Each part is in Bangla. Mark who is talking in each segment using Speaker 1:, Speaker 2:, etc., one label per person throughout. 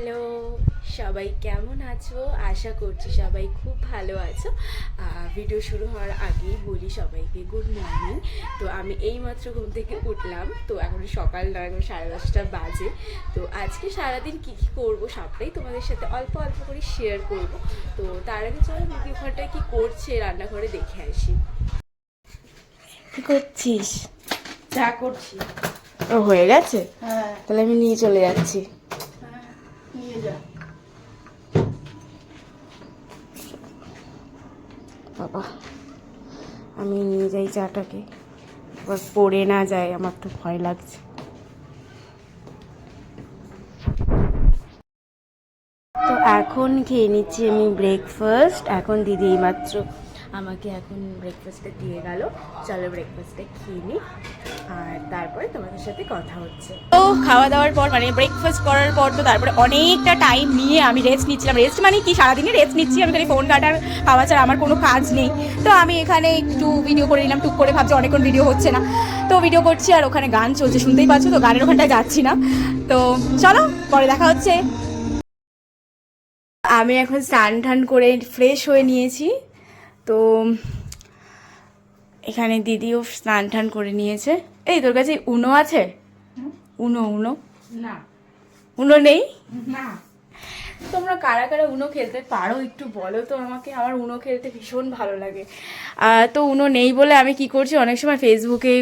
Speaker 1: হ্যালো, সবাই কেমন আছো? আশা করছি সবাই খুব ভালো আছো। ভিডিও শুরু হওয়ার আগেই বলি সবাইকে গুড মর্নিং। তো আমি এইমাত্র ঘুম থেকে উঠলাম, তো এখন সকাল নয়, এখন 10:30 বাজে। তো আজকে সারাদিন কী কী করবো সবটাই তোমাদের সাথে অল্প অল্প করে শেয়ার করব। তো তার আগে চলো দিদি ওখানটায় কী করছে রান্নাঘরে দেখে আসি। কী করছিস?
Speaker 2: চা করছি।
Speaker 1: ও হয়ে গেছে?
Speaker 2: হ্যাঁ,
Speaker 1: তাহলে আমি নিয়ে চলে যাচ্ছি।
Speaker 2: নিয়ে যা।
Speaker 1: বাবা, আমি নিয়ে যাই চাটাকে, এবার পড়ে না যায়, আমার তো ভয় লাগছে। তো এখন খেয়ে নিচ্ছি আমি ব্রেকফাস্ট। এখন দিদি এইমাত্র আমাকে এখন ব্রেকফাস্টটা দিয়ে গেল। চলো ব্রেকফাস্টটা খেয়ে নিই, আর তারপরে তোমাদের সাথে কথা হচ্ছে। তো খাওয়া দাওয়ার পর মানে ব্রেকফাস্ট করার পর তো তারপরে অনেকটা টাইম নিয়ে আমি রেস্ট নিচ্ছিলাম। রেস্ট মানে কি, সারাদিনই রেস্ট নিচ্ছি আমি, খালি ফোন ঘাটার খাওয়া ছাড়া আমার কোনো কাজ নেই। তো আমি এখানে একটু ভিডিও করে নিলাম, টুক করে ভাবছি অনেকক্ষণ ভিডিও হচ্ছে না, তো ভিডিও করছি। আর ওখানে গান চলছে, শুনতেই পাচ্ছ, তো গানের ওখানটায় যাচ্ছি না। তো চলো পরে দেখা হচ্ছে। আমি এখন স্নান টান করে ফ্রেশ হয়ে নিয়েছি। তো এখানে দিদিও স্নান টান করে নিয়েছে। এই তোর কাছে উনো আছে? উনো উনো
Speaker 2: না,
Speaker 1: উনো নেই?
Speaker 2: না।
Speaker 1: তোমরা কারা কারা উনো খেলতে পারো একটু বলো তো আমাকে। আমার উনো খেলতে ভীষণ ভালো লাগে। তো উনো নেই বলে আমি কি করছি, অনেক সময় ফেসবুকে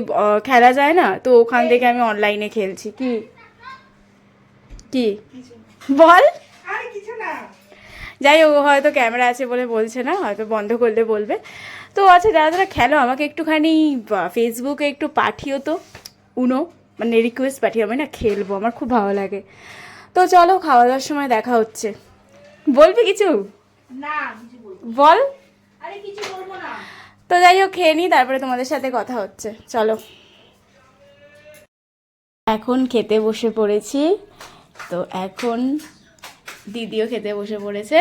Speaker 1: খেলা যায় না, তো ওখান থেকে আমি অনলাইনে খেলছি। কি কি বল?
Speaker 2: আরে কিছু না।
Speaker 1: যাই হোক, হয়তো ক্যামেরা আছে বলে বলছে না, হয়তো বন্ধ করলে বলবে। তো আচ্ছা, যারা যারা খেলো আমাকে একটুখানি ফেসবুকে একটু পাঠিও তো উনো, মানে রিকোয়েস্ট পাঠিও, আমি না খেলবো, আমার খুব ভালো লাগে। তো চলো খাওয়া দাওয়ার সময় দেখা হচ্ছে। বলবি কিছু?
Speaker 2: না, কিছু বলবো।
Speaker 1: বল।
Speaker 2: আরে কিছু বলবো না।
Speaker 1: তো যাই হোক, খেয়ে নিই, তারপরে তোমাদের সাথে কথা হচ্ছে। চলো, এখন খেতে বসে পড়েছি। তো এখন দিদিও খেতে বসে পড়েছে।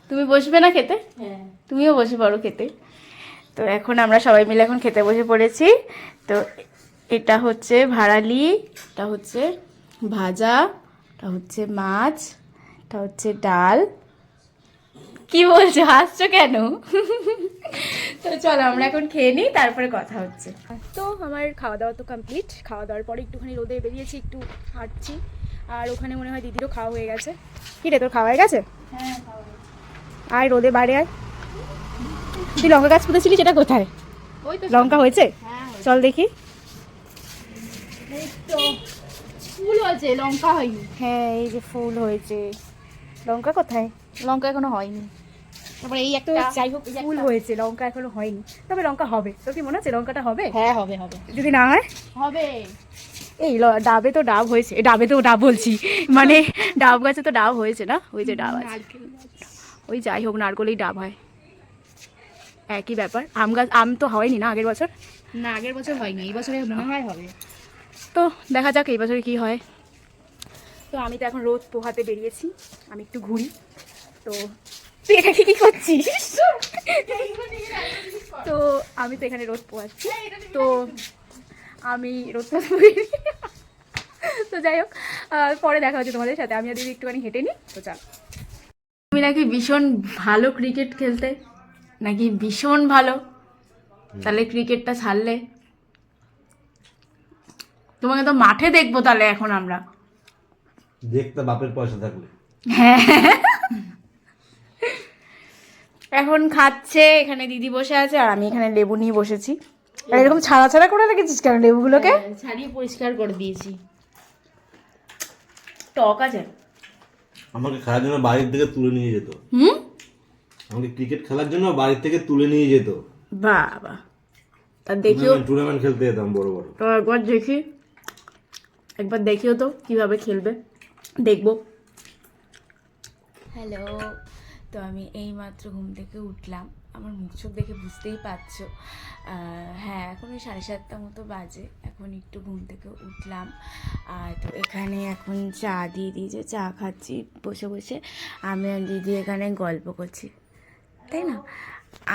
Speaker 1: তুমি বসবে না খেতে?
Speaker 2: হ্যাঁ।
Speaker 1: তুমিও বসে পড়ো খেতে। তো এখন আমরা সবাই মিলে এখন খেতে বসে পড়েছি। তো এটা হচ্ছে ভাড়ালি, এটা হচ্ছে ভাজা, এটা হচ্ছে মাছ, এটা হচ্ছে ডাল। কি বলছো, হাসছো কেন? তো চলো আমরা এখন খেয়ে নিই, তারপরে কথা হচ্ছে। তো আমার খাওয়া দাওয়া তো কমপ্লিট। খাওয়া দাওয়ার পরে একটুখানি রোদে বেরিয়েছি, একটু হাঁটছি। আর ওখানে মনে হয় দিদিরও খাওয়া হয়ে গেছে। কি রে, তোর খাওয়া হয়ে গেছে?
Speaker 2: হ্যাঁ,
Speaker 1: আয় রোদে বাইরে আয়। তুই লঙ্কা গাছ পুঁতেছিলি, সেটা কোথায়?
Speaker 2: ওই তো
Speaker 1: লঙ্কা হয়েছে?
Speaker 2: হ্যাঁ,
Speaker 1: চল দেখি।
Speaker 2: এই তো ফুল হয়েছে, লঙ্কা হয়নি।
Speaker 1: হ্যাঁ, এই যে ফুল হয়েছে। লঙ্কা কোথায়?
Speaker 2: লঙ্কা এখনো হয়নি। তারপরে এই
Speaker 1: তো
Speaker 2: একটা,
Speaker 1: যাই হোক, ফুল হয়েছে, লঙ্কা এখনো হয়নি। তবে লঙ্কা হবে। তোর কি মনে হচ্ছে লঙ্কাটা হবে?
Speaker 2: হ্যাঁ, হবে হবে
Speaker 1: যদি না হয়?
Speaker 2: হবে।
Speaker 1: এই ডাবে তো ডাব হয়েছে, ডাবে তো ডাব বলছি, মানে ডাব গাছে তো ডাব হয়েছে না, ওই যে ডাব আছে।
Speaker 2: নারকেল গাছ।
Speaker 1: ওই যাই হোক, নারকলেই ডাব হয়, একই ব্যাপার। আম গাছ, আম তো হয়নি না আগের বছর?
Speaker 2: না, আগের বছর হয়নি, এই বছরে মনে হয় হবে।
Speaker 1: তো দেখা যাক এই বছরে কী হয়। তো আমি তো এখন রোদ পোহাতে বেরিয়েছি, আমি একটু ঘুরি। তো তুই এটাকে কী করছিস? তো আমি তো এখানে রোদ পোহাচ্ছি, তো আমি রোদ পোহাচ্ছি। তো যাই হোক, পরে দেখা হচ্ছে তোমাদের সাথে। আমি আর দিদি একটুখানি হেঁটে নিই। তো চল। তুমি নাকি ভীষণ ভালো ক্রিকেট খেলতে, নাকি ভীষণ ভালো? তাহলে ক্রিকেটটা ছাড়লে? তোমাকে তো মাঠে দেখবো তাহলে এখন আমরা।
Speaker 3: দেখতে বাপের পয়সা থাকলে।
Speaker 1: হ্যাঁ, এখন খাচ্ছে, এখানে দিদি বসে আছে আর আমি এখানে লেবু নিয়ে বসেছি। আর এরকম ছাড়া ছাড়া করে রেখেছিস কেন লেবুগুলোকে?
Speaker 2: ছাড়িয়ে পরিষ্কার করে দিয়েছি।
Speaker 1: টক আছে।
Speaker 3: আমাকে খেলার জন্য বাড়ির থেকে তুলে নিয়ে যেত।
Speaker 1: হুম,
Speaker 3: আমাকে ক্রিকেট খেলার জন্য বাড়ির থেকে তুলে নিয়ে যেত।
Speaker 1: বাবা, তা দেখিও
Speaker 3: টুর্নামেন্ট খেলতে যেতাম বড় বড়।
Speaker 1: তো, একবার দেখিও তো কিভাবে খেলবে, দেখবো। হ্যালো, তো আমি এইমাত্র ঘুম থেকে উঠলাম। আমার মুখ চোখ দেখে বুঝতেই পারছো। হ্যাঁ, এখন ওই 7:30 মতো বাজে। এখন একটু ঘুম থেকে উঠলাম। তো এখানে এখন চা দিয়ে দিয়েছে, চা খাচ্ছি বসে বসে। আমি আর দিদি এখানে গল্প করছি, তাই না?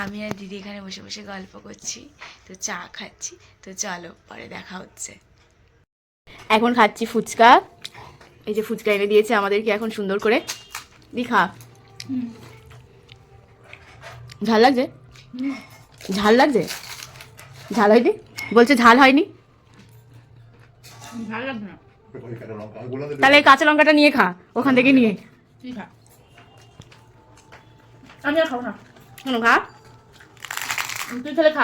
Speaker 1: আমি আর দিদি এখানে বসে বসে গল্প করছি, তো চা খাচ্ছি। তো চলো পরে দেখা হচ্ছে। এখন খাচ্ছি ফুচকা। এই যে ফুচকা এনে দিয়েছে আমাদেরকে এখন সুন্দর করে। খা। ঝাল লাগছে? ঝাল লাগছে? ঝাল হয়নি? বলছে ঝাল হয়নি।
Speaker 2: ভালো লাগবে না।
Speaker 1: তাহলে এই কাঁচা লঙ্কাটা নিয়ে খা, ওখান থেকে নিয়ে।
Speaker 2: তুই খা। আমি আর খাবো না।
Speaker 1: কেন খা?
Speaker 2: তুই তাহলে খা,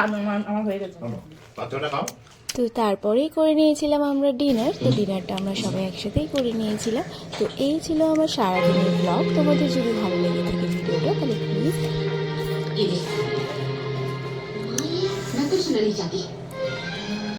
Speaker 2: আমার হয়ে গেছে।
Speaker 1: তো তারপরেই করে নিয়েছিলাম আমরা ডিনার। তো ডিনারটা আমরা সবাই একসাথেই করে নিয়েছিলাম। তো এই ছিল আমার সারাদিনের ব্লগ। তোমাদের যদি ভালো লেগে থাকে ভিডিওটা তাহলে প্লিজ
Speaker 4: मैं कुछ नहीं चाहती।